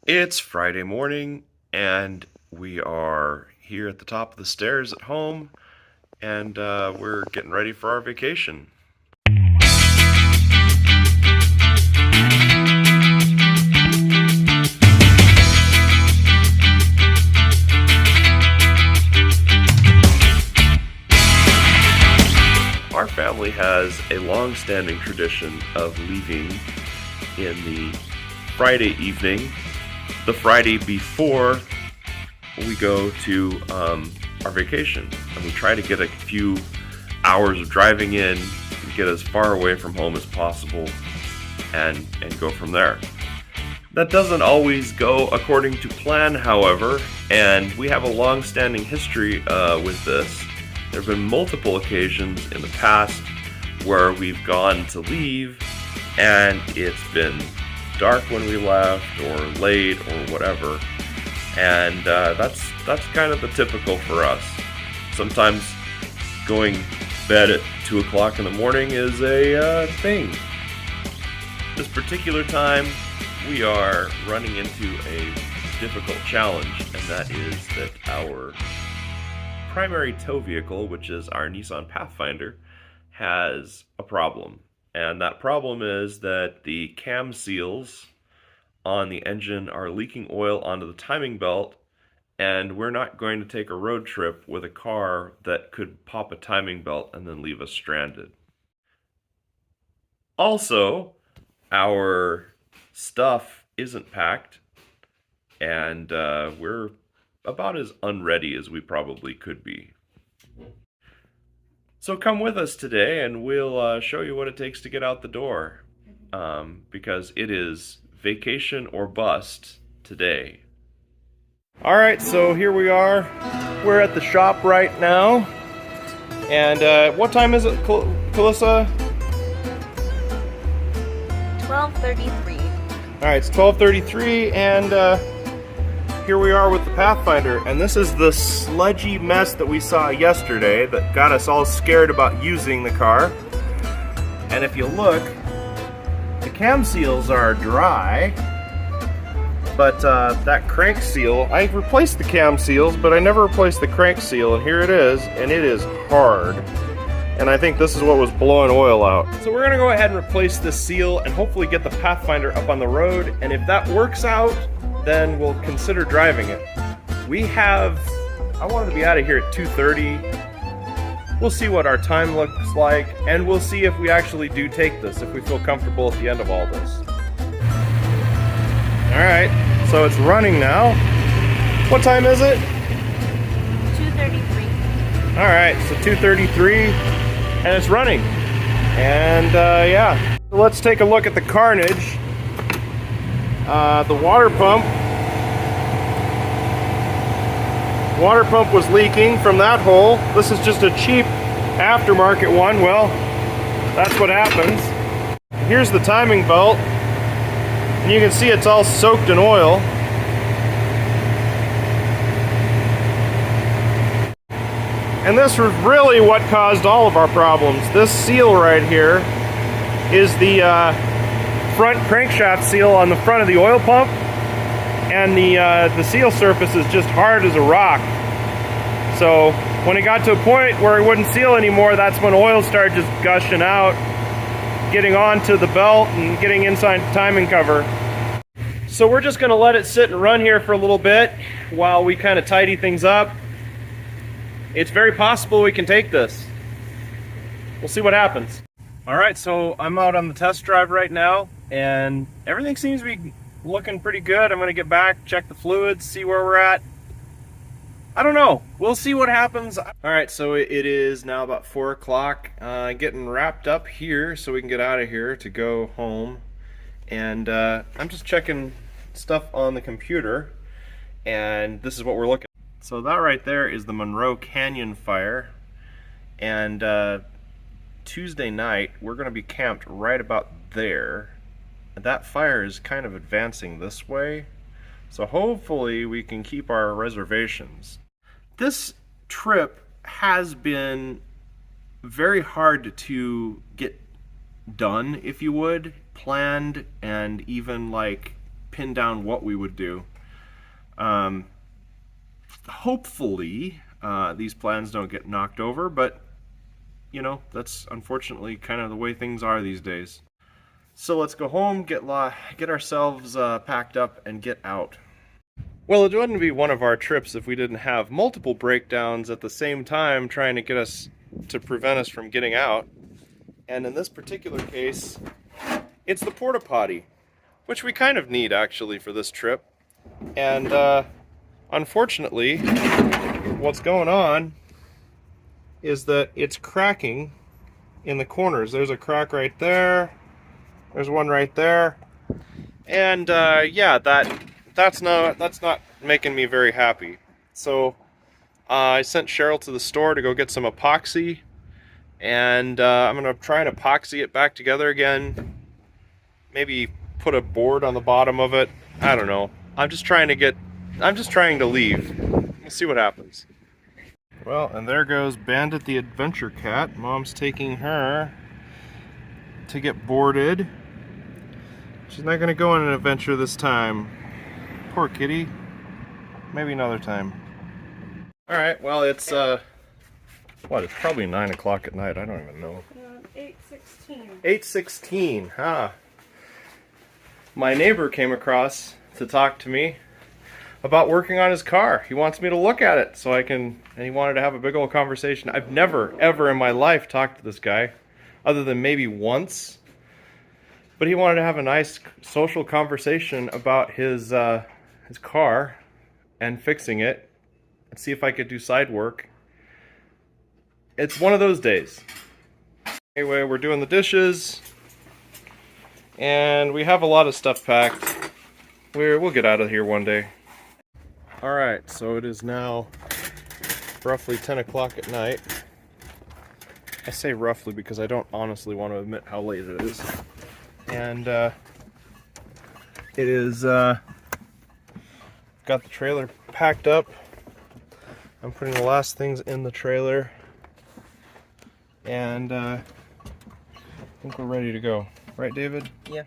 It's Friday morning, and we are here at the top of the stairs at home, and we're getting ready for our vacation. Our family has a long-standing tradition of leaving in the Friday evening, the Friday before we go to our vacation, and we try to get a few hours of driving in, get as far away from home as possible, and go from there. That doesn't always go according to plan, however, and we have a long-standing history with this. There have been multiple occasions in the past where we've gone to leave and it's been dark when we left, or late, or whatever, and that's kind of the typical for us. Sometimes going to bed at 2 o'clock in the morning is a thing. This particular time we are running into a difficult challenge, and that is that our primary tow vehicle, which is our Nissan Pathfinder, has a problem. And that problem is that the cam seals on the engine are leaking oil onto the timing belt, and we're not going to take a road trip with a car that could pop a timing belt and then leave us stranded. Also, our stuff isn't packed, and we're about as unready as we probably could be. So come with us today and we'll show you what it takes to get out the door, because it is vacation or bust today. Alright, so here we are. We're at the shop right now. And what time is it, Calissa? 12:33. Alright, it's 12:33, and here we are with the Pathfinder, and this is the sludgy mess that we saw yesterday that got us all scared about using the car. And if you look, the cam seals are dry, but that crank seal, I replaced the cam seals, but I never replaced the crank seal, and here it is, and it is hard. And I think this is what was blowing oil out. So we're gonna go ahead and replace this seal and hopefully get the Pathfinder up on the road, and if that works out, then we'll consider driving it. I wanted to be out of here at 2:30. We'll see what our time looks like, and we'll see if we actually do take this, if we feel comfortable at the end of all this. Alright, so it's running now. What time is it? 2:33. Alright, so 2:33, and it's running. And yeah, let's take a look at the carnage. The water pump was leaking from that hole. This is just a cheap aftermarket one. Well, that's what happens. Here's the timing belt, and you can see it's all soaked in oil. And this was really what caused all of our problems. This seal right here is the front crankshaft seal on the front of the oil pump, and the seal surface is just hard as a rock. So when it got to a point where it wouldn't seal anymore, that's when oil started just gushing out, getting onto the belt and getting inside the timing cover. So we're just going to let it sit and run here for a little bit while we kind of tidy things up. It's very possible we can take this. We'll see what happens. Alright, so I'm out on the test drive right now, and everything seems to be looking pretty good. I'm going to get back, check the fluids, see where we're at. I don't know. We'll see what happens. Alright, so it is now about 4 o'clock. Getting wrapped up here so we can get out of here to go home. And I'm just checking stuff on the computer, and this is what we're looking at. So that right there is the Monroe Canyon fire, and Tuesday night we're going to be camped right about there. That fire is kind of advancing this way, so hopefully we can keep our reservations. This trip has been very hard to get done, if you would, planned, and even like pin down what we would do. Hopefully these plans don't get knocked over, but you know, that's unfortunately kind of the way things are these days. So let's go home, get ourselves packed up and get out. Well, it wouldn't be one of our trips if we didn't have multiple breakdowns at the same time trying to get us to prevent us from getting out. And in this particular case, it's the porta potty, which we kind of need actually for this trip. And unfortunately, what's going on is that it's cracking in the corners. There's a crack right there. There's one right there. And yeah, that's not making me very happy. So I sent Cheryl to the store to go get some epoxy, and I'm gonna try and epoxy it back together again. Maybe put a board on the bottom of it. I don't know. I'm just trying to leave. We'll see what happens. Well, and there goes Bandit the Adventure Cat. Mom's taking her to get boarded. She's not gonna go on an adventure this time. Poor kitty. Maybe another time. Alright, well it's what, it's probably 9 o'clock at night, I don't even know. 8:16. 8:16, huh? My neighbor came across to talk to me about working on his car. He wants me to look at it so I can, and he wanted to have a big old conversation. I've never, ever in my life talked to this guy, other than maybe once. But he wanted to have a nice social conversation about his car and fixing it and see if I could do side work. It's one of those days. Anyway, we're doing the dishes and we have a lot of stuff packed. We'll get out of here one day. Alright, so it is now roughly 10 o'clock at night. I say roughly because I don't honestly want to admit how late it is. And it is got the trailer packed up. I'm putting the last things in the trailer, and I think we're ready to go. Right, David? Yeah.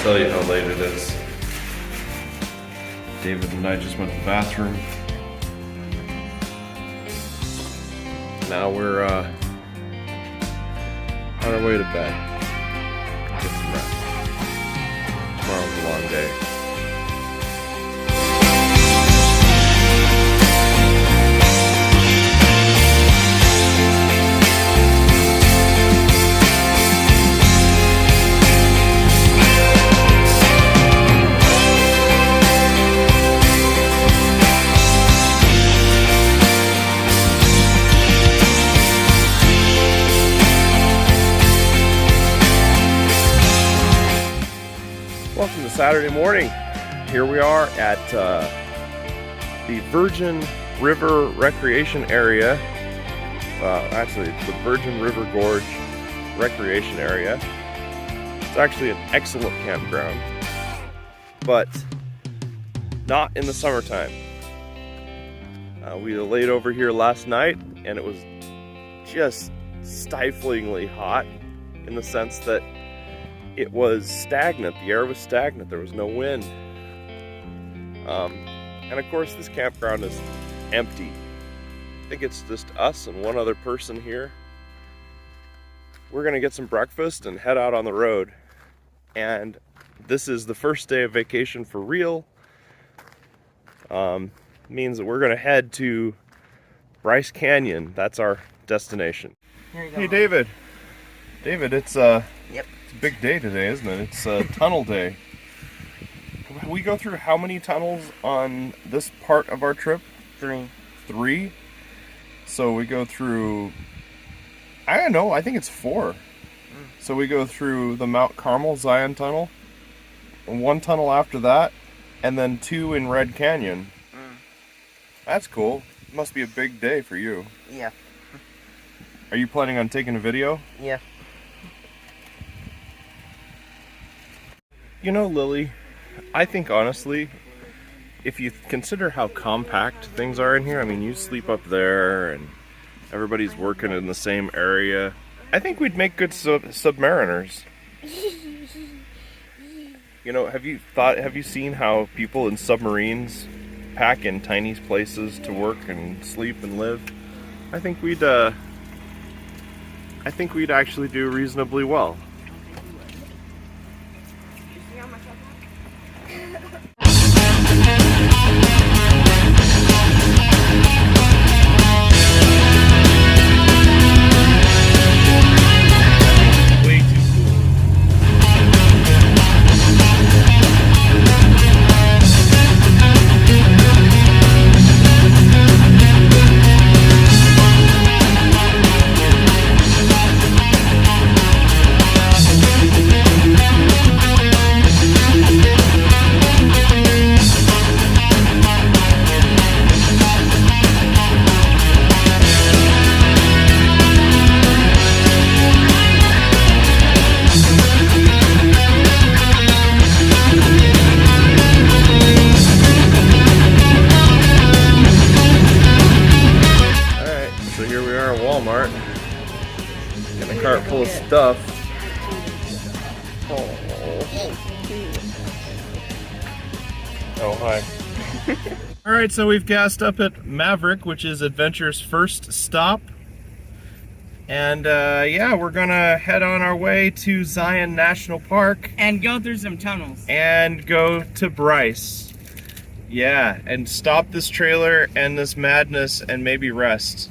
Tell you how late it is. David and I just went to the bathroom. Now we're on our way to bed. Get some rest. Tomorrow's a long day. Welcome to Saturday morning. Here we are at the Virgin River Recreation Area. Actually, it's the Virgin River Gorge Recreation Area. It's actually an excellent campground, but not in the summertime. We laid over here last night, and it was just stiflingly hot in the sense that it was stagnant. The air was stagnant. There was no wind. And of course, this campground is empty. I think it's just us and one other person here. we're gonna get some breakfast and head out on the road. And this is the first day of vacation for real. Means that we're gonna head to Bryce Canyon. That's our destination. Here you go. Hey, David. David, it's a big day today, isn't it? It's a tunnel day. We go through how many tunnels on this part of our trip? 3. 3? So we go through, I don't know, I think it's 4. So we go through the Mount Carmel Zion Tunnel, and 1 tunnel after that, and then 2 in Red Canyon. That's cool. Must be a big day for you. Yeah. Are you planning on taking a video? Yeah. You know, Lily, I think honestly, if you consider how compact things are in here, I mean, you sleep up there and everybody's working in the same area, I think we'd make good submariners. You know, have you seen how people in submarines pack in tiny places to work and sleep and live? I think we'd actually do reasonably well. Walmart, getting a cart full of stuff. Oh, hi. Alright, so we've gassed up at Maverick, which is Adventure's first stop. And yeah, we're gonna head on our way to Zion National Park. And go through some tunnels. And go to Bryce. Yeah, and stop this trailer and this madness and maybe rest.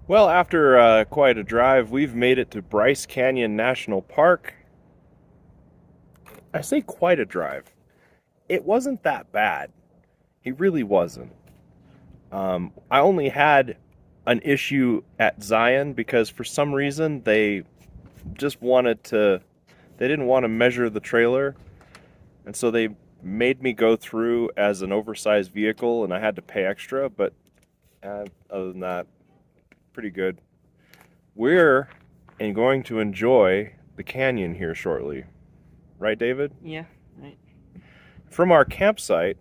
Well, after quite a drive, we've made it to Bryce Canyon National Park. I say quite a drive. It wasn't that bad. It really wasn't. I only had an issue at Zion because for some reason they didn't want to measure the trailer, and so they made me go through as an oversized vehicle and I had to pay extra, but other than that, pretty good. We're going to enjoy the canyon here shortly. Right, David? Yeah, right. From our campsite,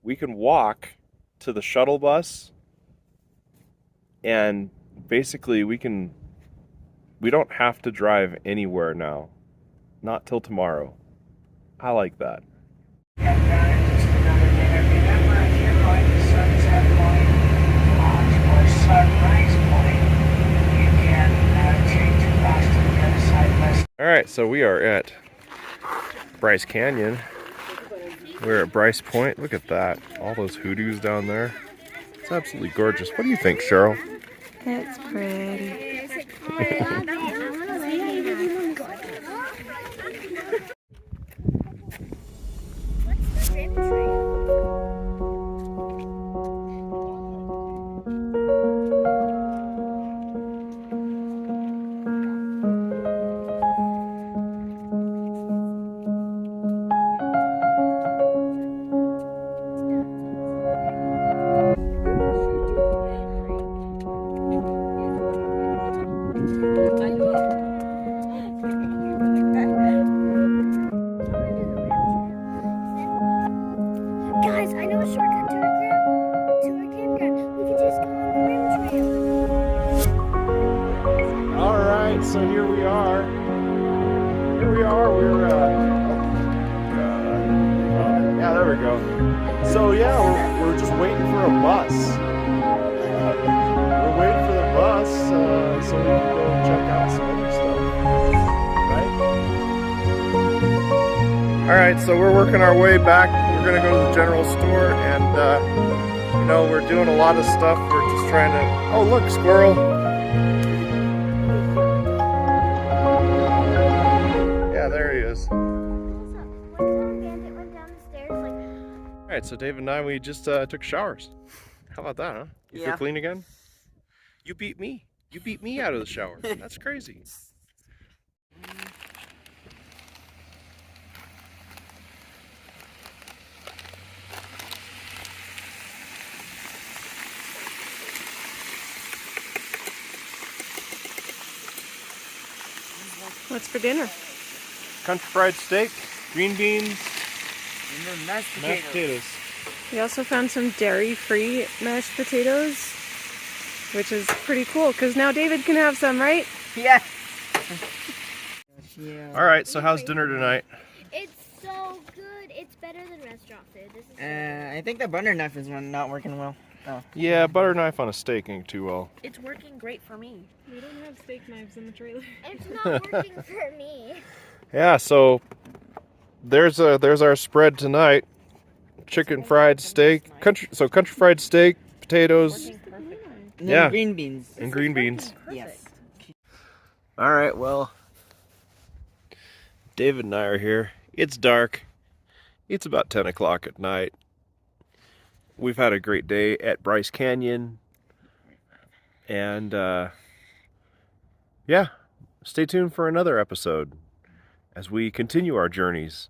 we can walk to the shuttle bus, and basically we don't have to drive anywhere now. Not till tomorrow. I like that. Just another dinner. Remember, if you're going to Sunset Point, or Sunrise Point, you can change across to the other side west. Alright, so we are at Bryce Canyon. We're at Bryce Point. Look at that. All those hoodoos down there. It's absolutely gorgeous. What do you think, Cheryl? It's pretty. Guys, I know a shortcut to our campground. We could just go on the rim trail. Alright, so here we are. We're yeah, there we go. So yeah, we're just waiting for a bus. We're waiting for the bus so we can go check out some other stuff. Right? Alright, so we're working our way back. We're gonna go to the general store, and you know, we're doing a lot of stuff. We're just trying to. Oh, look, squirrel! Yeah, there he is. Alright, so Dave and I, we just took showers. How about that, huh? You feel clean again? You beat me. You beat me out of the shower. That's crazy. What's for dinner? Country fried steak, green beans, And then mashed mashed potatoes. We also found some dairy-free mashed potatoes, which is pretty cool because now David can have some, right? Yeah. Alright, so how's dinner tonight? It's so good. It's better than restaurant food. This is I think the butter knife is not working well. Oh. Yeah, butter knife on a steak ain't too well. It's working great for me. We don't have steak knives in the trailer. It's not working for me. Yeah, so there's our spread tonight. Chicken fried steak, country fried steak, potatoes, And then Yeah. green beans. and green beans. Yes. All right, well, David and I are here. It's dark. It's about 10 o'clock at night. We've had a great day at Bryce Canyon. And, yeah, stay tuned for another episode as we continue our journeys